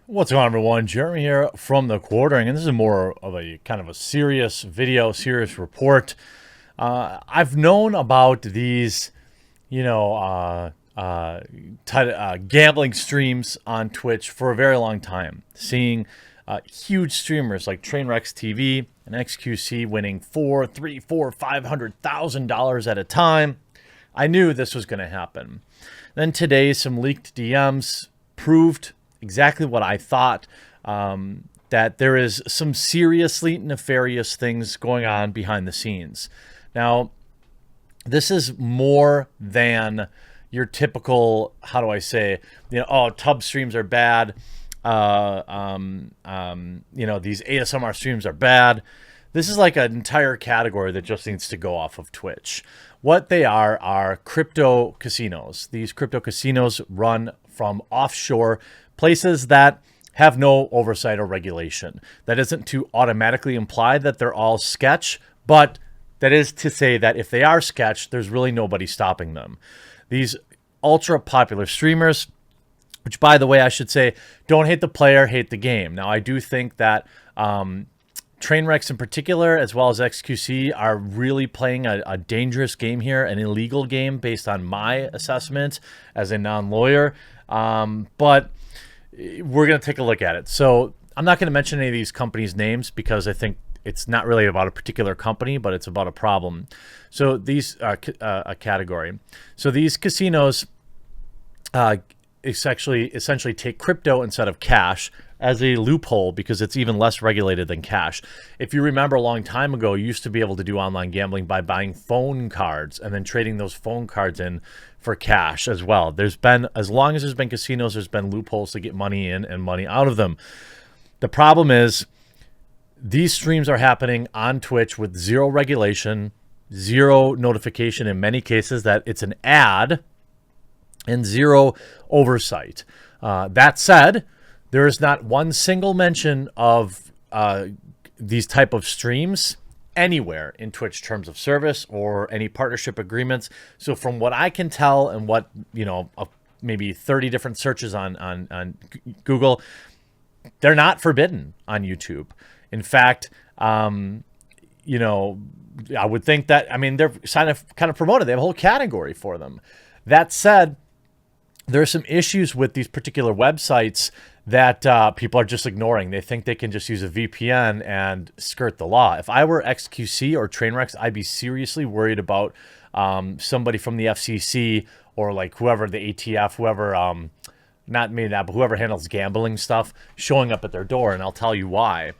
What's going on, everyone? Jeremy here from the Quartering, and this is more of a kind of a serious video, serious report. I've known about these, you know, gambling streams on Twitch for a very long time. Seeing huge streamers like Trainwrecks TV and xQc winning $500,000 at a time. I knew this was going to happen. Then today, some leaked DMs proved exactly what I thought, that there is some seriously nefarious things going on behind the scenes. Now, this is more than your typical, how do I say, oh, tub streams are bad. These ASMR streams are bad. This is like an entire category that just needs to go off of Twitch. What they are crypto casinos. These crypto casinos run from offshore places that have no oversight or regulation. That isn't to automatically imply that they're all sketch, but that is to say that if they are sketch, there's really nobody stopping them. These ultra popular streamers, which, by the way, I should say, don't hate the player, hate the game. Now, I do think that Trainwrecks in particular, as well as xQc, are really playing a dangerous game here, an illegal game based on my assessment as a non-lawyer. But we're going to take a look at it. So I'm not going to mention any of these companies' names because I think it's not really about a particular company, but it's about a problem. So these a category. So these casinos essentially take crypto instead of cash as a loophole because it's even less regulated than cash. If you remember, a long time ago, you used to be able to do online gambling by buying phone cards and then trading those phone cards in for cash as well. There's been, as long as there's been casinos, there's been loopholes to get money in and money out of them. The problem is these streams are happening on Twitch with zero regulation, zero notification in many cases that it's an ad, and zero oversight. That said, there is not one single mention of these type of streams anywhere in Twitch terms of service or any partnership agreements. So from what I can tell and what, maybe 30 different searches on Google, they're not forbidden on YouTube. In fact, I would think that, they're kind of promoted. They have a whole category for them. That said, there are some issues with these particular websites that people are just ignoring. They think they can just use a VPN and skirt the law. If I were xQc or Trainwrecks, I'd be seriously worried about somebody from the FCC or like whoever, the ATF, whoever, not me that, but whoever handles gambling stuff, showing up at their door, and I'll tell you why.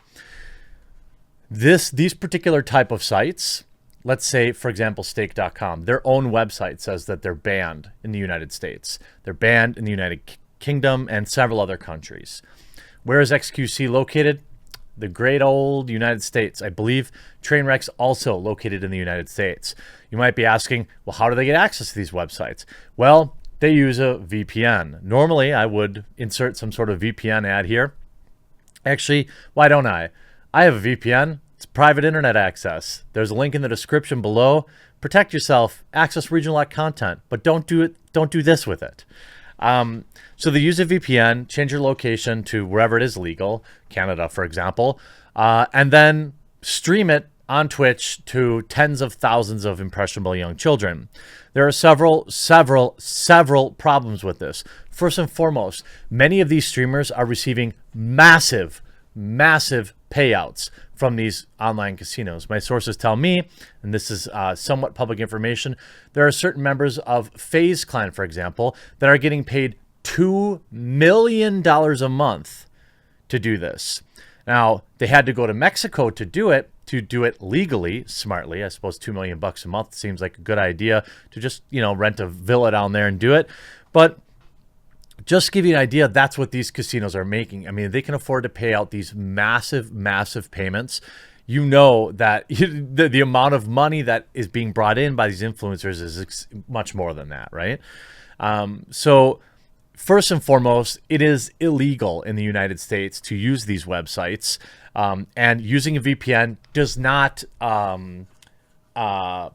These particular type of sites, let's say, for example, stake.com, their own website says that they're banned in the United States. They're banned in the United Kingdom and several other countries. Where is xQc located? The great old United States. I believe Trainwrecks also located in the United States. You might be asking, well, how do they get access to these websites? Well, they use a VPN. Normally, I would insert some sort of VPN ad here. Actually, why don't I? I have a VPN. It's private internet access. There's a link in the description below. Protect yourself, access regional content, but don't do this with it. So they use a VPN, change your location to wherever it is legal, Canada, for example, and then stream it on Twitch to tens of thousands of impressionable young children. There are several problems with this. First and foremost, many of these streamers are receiving massive payouts from these online casinos. My sources tell me, and this is somewhat public information, there are certain members of FaZe Clan, for example, that are getting paid $2 million a month to do this. Now, they had to go to Mexico to do it legally, smartly. I suppose $2 million a month seems like a good idea to just, rent a villa down there and do it. But just to give you an idea, that's what these casinos are making. They can afford to pay out these massive payments. You know that the amount of money that is being brought in by these influencers is much more than that, right? So first and foremost, it is illegal in the United States to use these websites, and using a VPN does not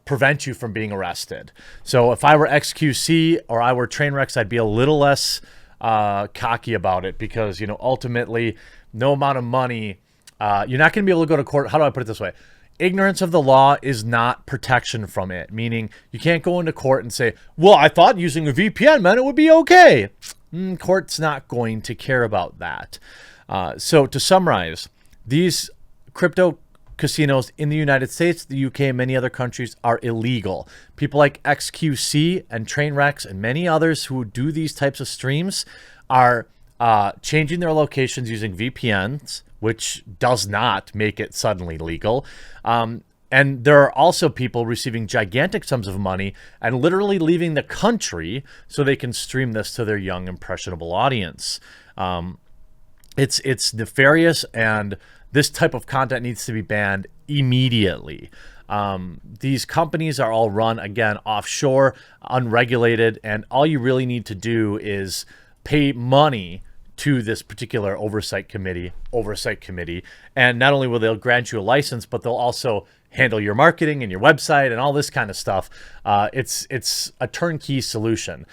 prevent you from being arrested. So if I were xQc or I were Trainwrecks, I'd be a little less cocky about it because, ultimately no amount of money, you're not going to be able to go to court. How do I put it this way? Ignorance of the law is not protection from it, meaning you can't go into court and say, well, I thought using a VPN meant it would be okay. Court's not going to care about that. So to summarize, these crypto casinos in the United States, the UK, and many other countries are illegal. People like xQc and Trainwrecks and many others who do these types of streams are changing their locations using VPNs, which does not make it suddenly legal. And there are also people receiving gigantic sums of money and literally leaving the country so they can stream this to their young, impressionable audience. It's nefarious, and this type of content needs to be banned immediately. These companies are all run, again, offshore, unregulated, and all you really need to do is pay money to this particular oversight committee. And not only will they grant you a license, but they'll also handle your marketing and your website and all this kind of stuff. It's a turnkey solution.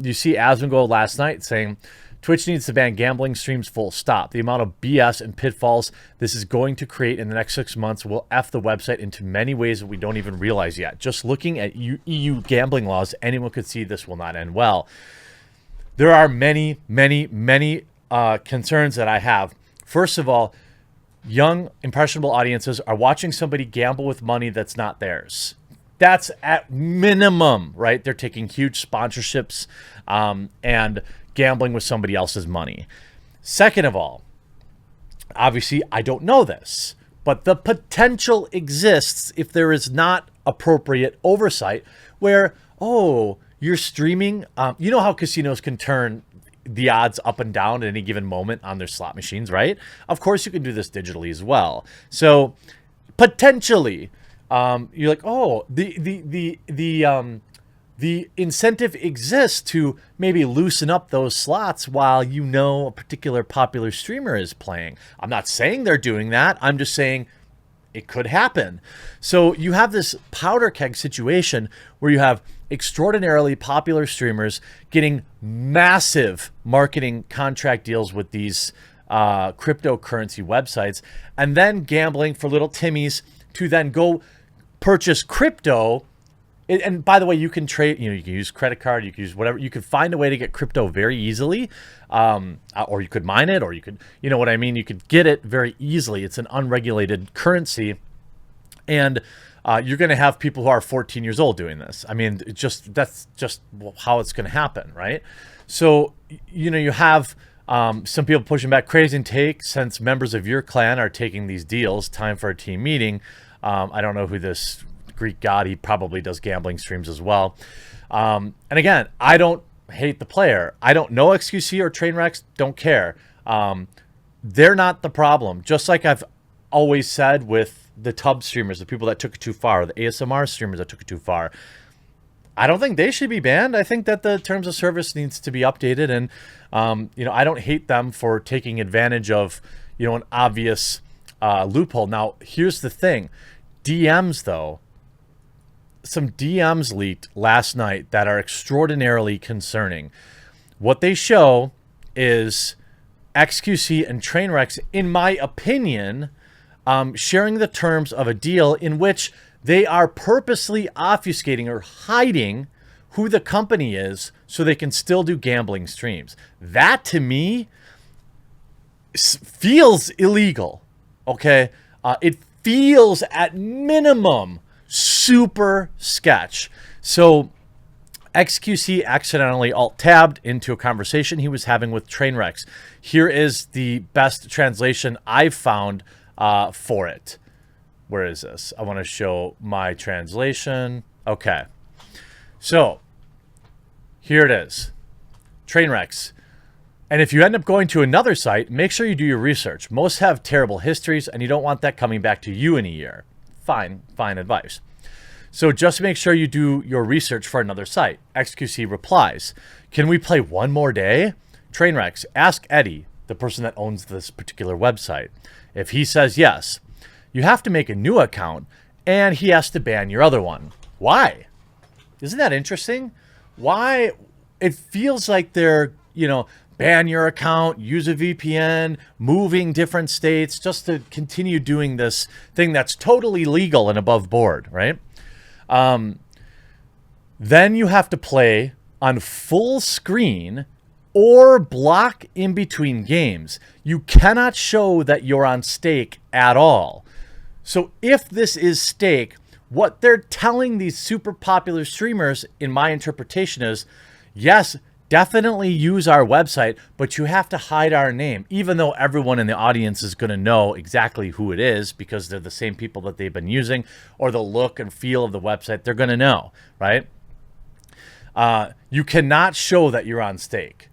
You see Asmongold last night saying, Twitch needs to ban gambling streams full stop. The amount of BS and pitfalls this is going to create in the next 6 months will F the website into many ways that we don't even realize yet. Just looking at EU gambling laws, anyone could see this will not end well. There are many concerns that I have. First of all, young, impressionable audiences are watching somebody gamble with money that's not theirs. That's at minimum, right? They're taking huge sponsorships and gambling with somebody else's money. Second of all, obviously, I don't know this, but the potential exists if there is not appropriate oversight where, oh, you're streaming. You know how casinos can turn the odds up and down at any given moment on their slot machines, right? Of course, you can do this digitally as well. So potentially, you're like, oh, the incentive exists to maybe loosen up those slots while a particular popular streamer is playing. I'm not saying they're doing that. I'm just saying it could happen. So you have this powder keg situation where you have extraordinarily popular streamers getting massive marketing contract deals with these cryptocurrency websites, and then gambling for little Timmies to then go purchase crypto. And by the way, you can trade, you can use credit card, you can use whatever, you can find a way to get crypto very easily, or you could mine it, or you could, you know what I mean? You could get it very easily. It's an unregulated currency. And you're going to have people who are 14 years old doing this. I mean, that's just how it's going to happen, right? So, you have some people pushing back. Crazy take, since members of your clan are taking these deals, time for a team meeting. I don't know who this Greek god, he probably does gambling streams as well. And again, I don't hate the player. I don't know xQc or Trainwrecks, don't care. They're not the problem. Just like I've always said with the tub streamers, the people that took it too far, the ASMR streamers that took it too far, I don't think they should be banned. I think that the terms of service needs to be updated. And, I don't hate them for taking advantage of, an obvious loophole. Now, here's the thing. DMs, though, some DMs leaked last night that are extraordinarily concerning. What they show is xQc and Trainwrecks, in my opinion, sharing the terms of a deal in which they are purposely obfuscating or hiding who the company is so they can still do gambling streams. That, to me, feels illegal, okay? It feels, at minimum, super sketch. So xQc accidentally alt-tabbed into a conversation he was having with Trainwrecks. Here is the best translation I've found for it. Where is this? I want to show my translation. Okay. So here it is. Trainwrecks. And if you end up going to another site, make sure you do your research. Most have terrible histories, and you don't want that coming back to you in a year. Fine advice. So just make sure you do your research for another site. xQc replies, can we play one more day? Trainwrecks, ask Eddie, the person that owns this particular website. If he says yes, you have to make a new account, and he has to ban your other one. Why? Isn't that interesting? Why? It feels like they're ban your account, use a VPN, moving different states just to continue doing this thing that's totally legal and above board, right? Then you have to play on full screen or block in between games. You cannot show that you're on stake at all. So if this is stake, what they're telling these super popular streamers, in my interpretation, is, yes, definitely use our website, but you have to hide our name, even though everyone in the audience is going to know exactly who it is because they're the same people that they've been using, or the look and feel of the website, they're going to know, right? You cannot show that you're on stake.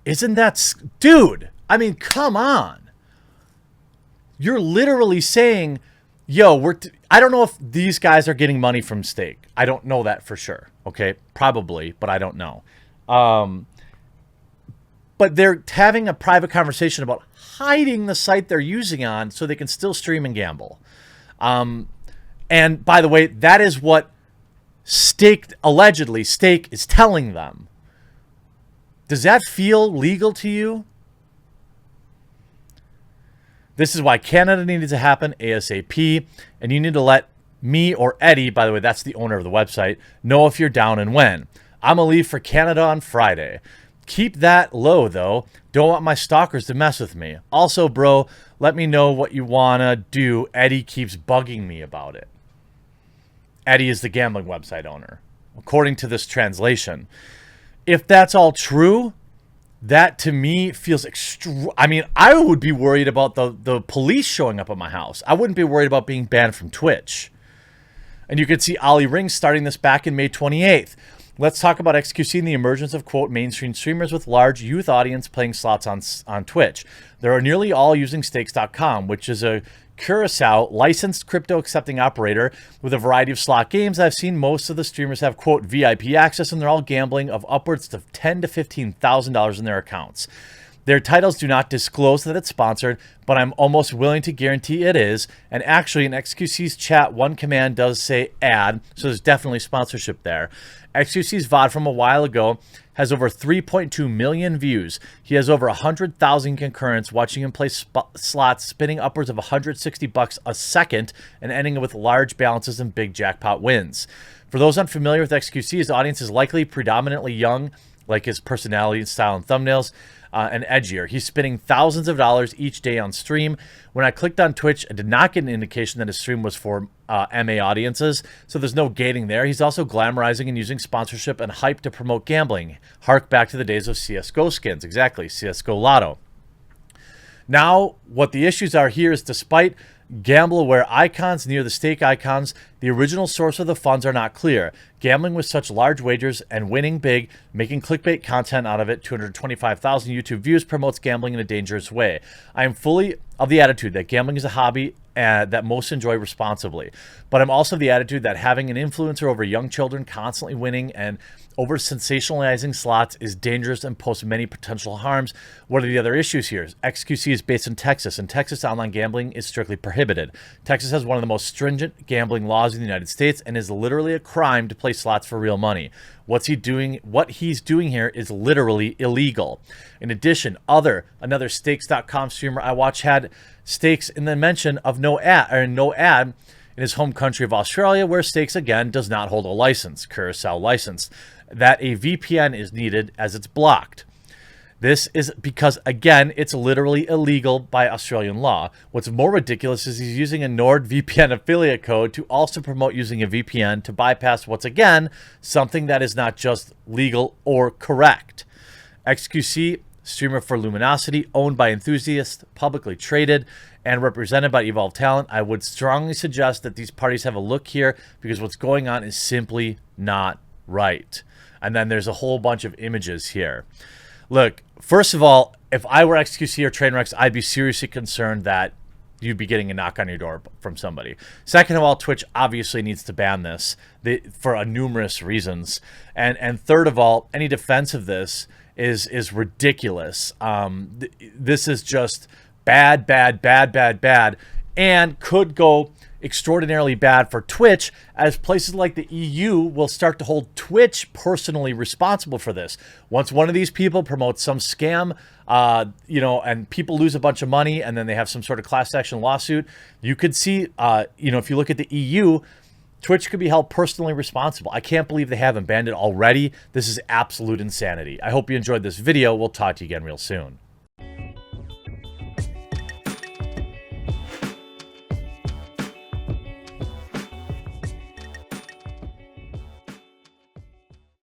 Isn't that... Dude, I mean, come on. You're literally saying, yo, I don't know if these guys are getting money from stake. I don't know that for sure. Okay, probably, but I don't know. But they're having a private conversation about hiding the site they're using on so they can still stream and gamble. And by the way, that is what allegedly stake is telling them. Does that feel legal to you? This is why Canada needed to happen ASAP, and you need to let me or Eddie, by the way, that's the owner of the website, know if you're down and when. I'm going to leave for Canada on Friday. Keep that low, though. Don't want my stalkers to mess with me. Also, bro, let me know what you want to do. Eddie keeps bugging me about it. Eddie is the gambling website owner, according to this translation. If that's all true, that to me feels I mean, I would be worried about the police showing up at my house. I wouldn't be worried about being banned from Twitch. And you can see Ollie Ring starting this back in May 28th. Let's talk about xQc and the emergence of, quote, mainstream streamers with large youth audience playing slots on Twitch. They are nearly all using stakes.com, which is a Curacao licensed crypto accepting operator with a variety of slot games. I've seen most of the streamers have, quote, VIP access, and they're all gambling of upwards of $10,000 to $15,000 in their accounts. Their titles do not disclose that it's sponsored, but I'm almost willing to guarantee it is. And actually, in xQc's chat, one command does say ad, so there's definitely sponsorship there. xQc's VOD from a while ago has over 3.2 million views. He has over 100,000 concurrents watching him play slots, spinning upwards of $160 a second and ending with large balances and big jackpot wins. For those unfamiliar with xQc, his audience is likely predominantly young, like his personality, style, and thumbnails, and edgier. He's spending thousands of dollars each day on stream. When I clicked on Twitch, I did not get an indication that his stream was for MA audiences, so there's no gating there. He's also glamorizing and using sponsorship and hype to promote gambling. Hark back to the days of CSGO skins. Exactly, CSGO Lotto. Now, what the issues are here is despite gamble-aware icons near the stake icons, the original source of the funds are not clear. Gambling with such large wagers and winning big, making clickbait content out of it, 225,000 YouTube views, promotes gambling in a dangerous way. I am fully of the attitude that gambling is a hobby that most enjoy responsibly. But I'm also of the attitude that having an influencer over young children constantly winning and over sensationalizing slots is dangerous and poses many potential harms. What are the other issues here? xQc is based in Texas, and Texas online gambling is strictly prohibited. Texas has one of the most stringent gambling laws in the United States and is literally a crime to play slots for real money. What he's doing here is literally illegal. In addition, another stakes.com streamer I watch had stakes in the mention of no ad in his home country of Australia, where stakes again does not hold a license, Curacao license, that a VPN is needed as it's blocked. This is because, again, it's literally illegal by Australian law. What's more ridiculous is he's using a NordVPN affiliate code to also promote using a VPN to bypass what's, again, something that is not just legal or correct. xQc, streamer for Luminosity, owned by enthusiasts, publicly traded, and represented by Evolve Talent. I would strongly suggest that these parties have a look here because what's going on is simply not right. And then there's a whole bunch of images here. Look, first of all, if I were xQc or Trainwrecks, I'd be seriously concerned that you'd be getting a knock on your door from somebody. Second of all, Twitch obviously needs to ban this for numerous reasons. And third of all, any defense of this is ridiculous. This is just bad. and could go extraordinarily bad for Twitch, as places like the EU will start to hold Twitch personally responsible for this. Once one of these people promotes some scam, and people lose a bunch of money, and then they have some sort of class action lawsuit, you could see, if you look at the EU, Twitch could be held personally responsible. I can't believe they haven't banned it already. This is absolute insanity. I hope you enjoyed this video. We'll talk to you again real soon.